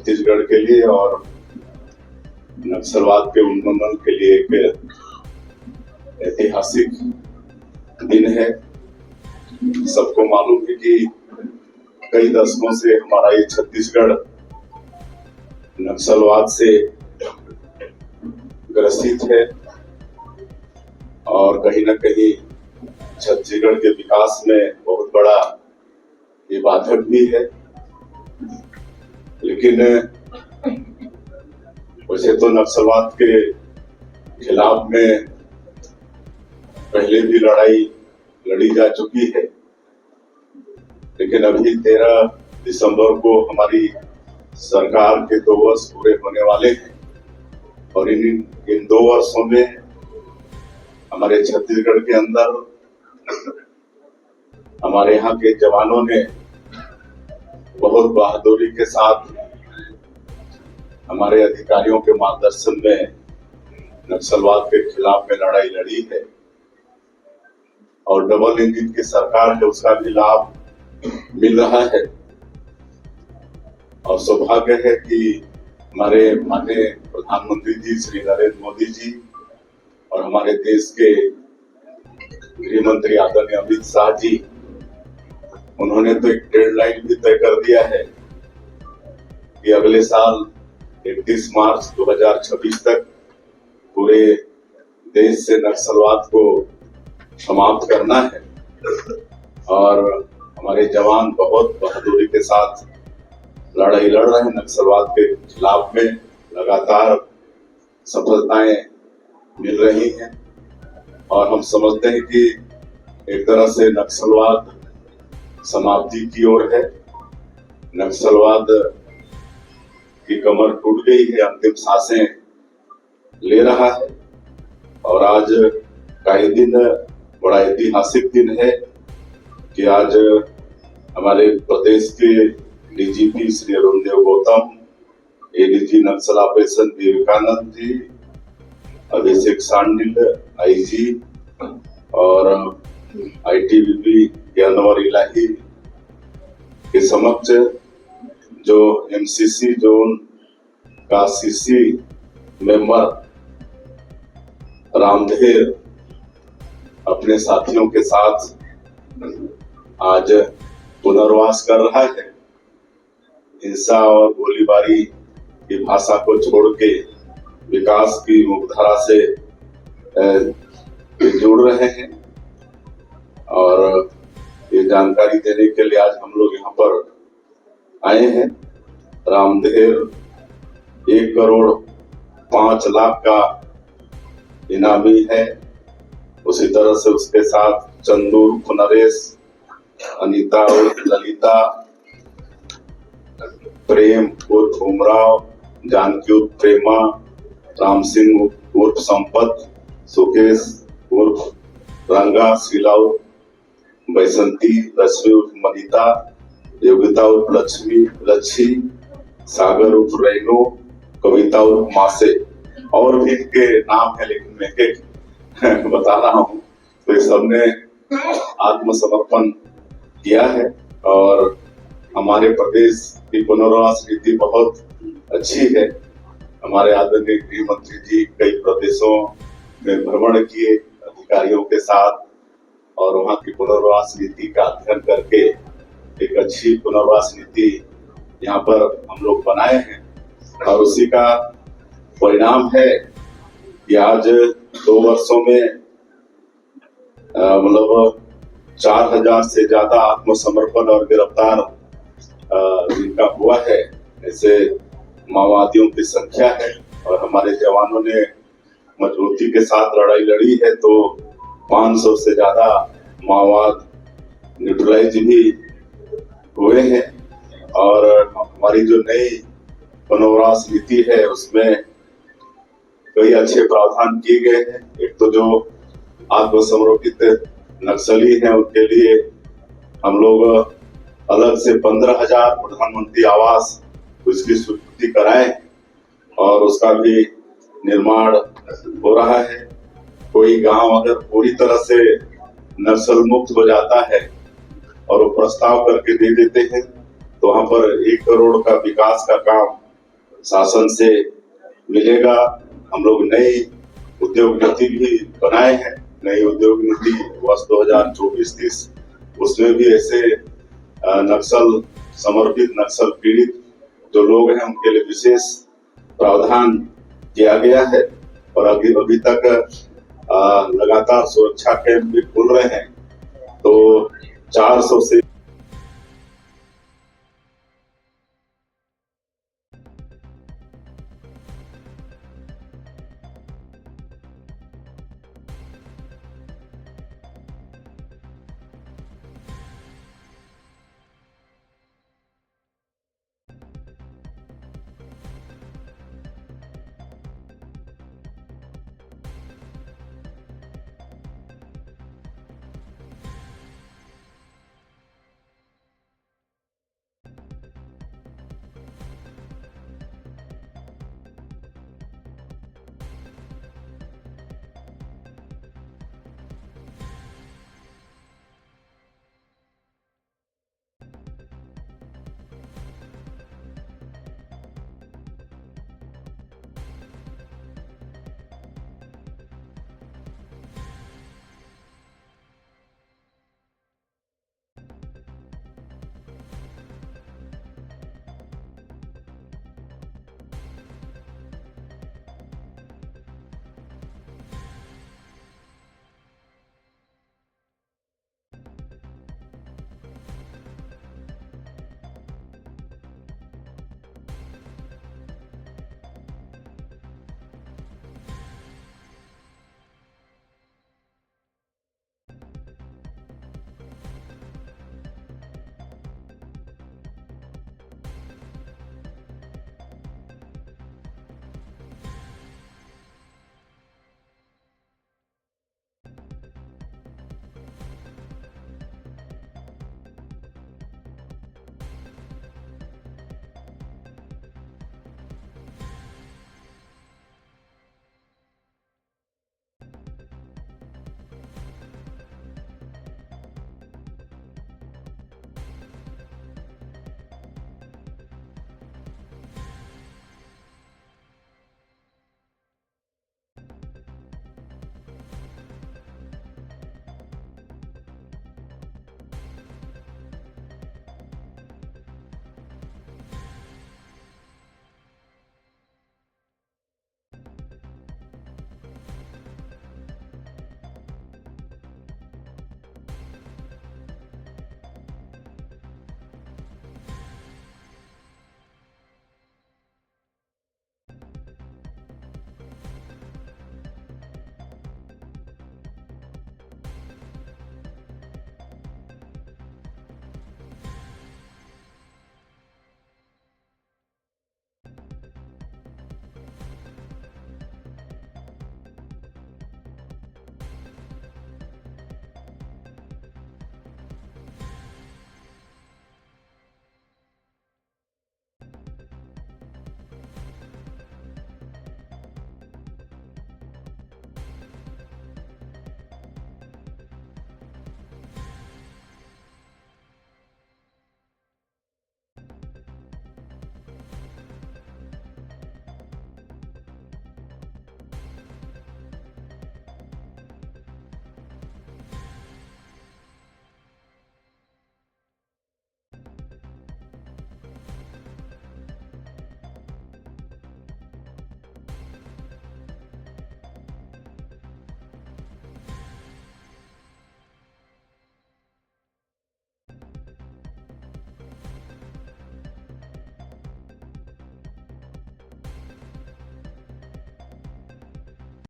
छत्तीसगढ़ के लिए और नक्सलवाद के उन्मूलन के लिए एक ऐतिहासिक दिन है। सबको मालूम है कि कई दशकों से हमारा ये छत्तीसगढ़ नक्सलवाद से ग्रसित है और कहीं न कहीं छत्तीसगढ़ के विकास में बहुत बड़ा ये बाधक भी है। लेकिन वैसे तो नक्सलवाद के खिलाफ में पहले भी लड़ाई लड़ी जा चुकी है, लेकिन अभी 13 दिसंबर को हमारी सरकार के 2 वर्ष पूरे होने वाले हैं और इन 2 वर्षों में हमारे छत्तीसगढ़ के अंदर हमारे यहाँ के जवानों ने बहुत बहादुरी के साथ हमारे अधिकारियों के मार्गदर्शन में नक्सलवाद के खिलाफ में लड़ाई लड़ी है और डबल इंजन की सरकार है उसका भी लाभ मिल रहा है। और सौभाग्य है कि हमारे माननीय प्रधानमंत्री जी श्री नरेंद्र मोदी जी और हमारे देश के गृह मंत्री आदरणीय अमित शाह जी, उन्होंने तो एक डेडलाइन भी तय कर दिया है कि अगले साल 31 मार्च 2026 तक पूरे देश से नक्सलवाद को समाप्त करना है। और हमारे जवान बहुत बहादुरी के साथ लड़ाई लड़ रहे हैं नक्सलवाद के खिलाफ में, लगातार सफलताएं मिल रही हैं और हम समझते हैं कि एक तरह से नक्सलवाद समाप्ति की ओर है। नक्सलवाद की कमर टूट गई है, अंतिम सांसें ले रहा है और आज का ये दिन बड़ा ऐतिहासिक दिन है कि आज हमारे प्रदेश के डीजीपी श्री अरुणदेव गौतम, एडीजी नक्सल ऑपरेशन विवेकानंद जी, अभिषेक सांडिल आईजी और आईटीबीपी के अनवर इलाही के समक्ष जो एमसीसी जोन का सीसी मेंबर रामधेर अपने साथियों के साथ आज पुनर्वास कर रहा है। हिंसा और गोलीबारी की भाषा को छोड़ के विकास की मुख्यधारा से जुड़ रहे हैं और ये जानकारी देने के लिए आज हम लोग यहाँ पर आए हैं। रामधेर 1,05,00,000 का इनामी है। उसी तरह से उसके साथ चंदू उर्फ नरेश, अनीता उर्फ ललिता, प्रेम उर्फ उमराव, जानकी उर्फ प्रेमा, राम सिंह उर्फ संपत, सुकेश उर्फ रंगा, शीला उर्फ बैसंती, लक्ष्मी उर्फ मनीता, योगिता उर्फ लच्छी, सागर उर्फ रेणु, कविता उर्फ मासे और भी इनके नाम है, लेकिन मैं एक बता रहा हूँ। तो इस सबने आत्मसमर्पण किया है और हमारे प्रदेश की पुनर्वास नीति बहुत अच्छी है। हमारे आदरणीय गृह मंत्री जी कई प्रदेशों में भ्रमण किए अधिकारियों के साथ और वहाँ की पुनर्वास नीति का अध्ययन करके एक अच्छी पुनर्वास नीति यहाँ पर हम लोग बनाए हैं और उसी का परिणाम है कि आज 2 वर्षों में मतलब 4,000 से ज्यादा आत्मसमर्पण और गिरफ्तार जिनका हुआ है, ऐसे माओवादियों की संख्या है और हमारे जवानों ने मजबूती के साथ लड़ाई लड़ी है। तो 500 से ज्यादा माओवाद न्यूट्रलाइज भी हुए हैं और हमारी जो नई पुनर्वास नीति है उसमें कई अच्छे प्रावधान किए गए हैं। एक तो जो आत्मसमर्पित नक्सली हैं उनके लिए हम लोग अलग से 15,000 प्रधानमंत्री आवास उसकी स्वीकृति कराए और उसका भी निर्माण हो रहा है। कोई गांव अगर पूरी तरह से नक्सल मुक्त हो जाता है और वो प्रस्ताव करके दे देते हैं तो वहां पर 1 करोड़ का विकास का काम शासन से मिलेगा। हम लोग नई उद्योग नीति भी बनाए हैं, नई उद्योग नीति वर्ष 2024-30, उसमें भी ऐसे नक्सल समर्पित, नक्सल पीड़ित जो लोग हैं उनके लिए विशेष प्रावधान किया गया है। और अभी तक लगातार सुरक्षा कैंप भी खुल रहे हैं, तो 400 से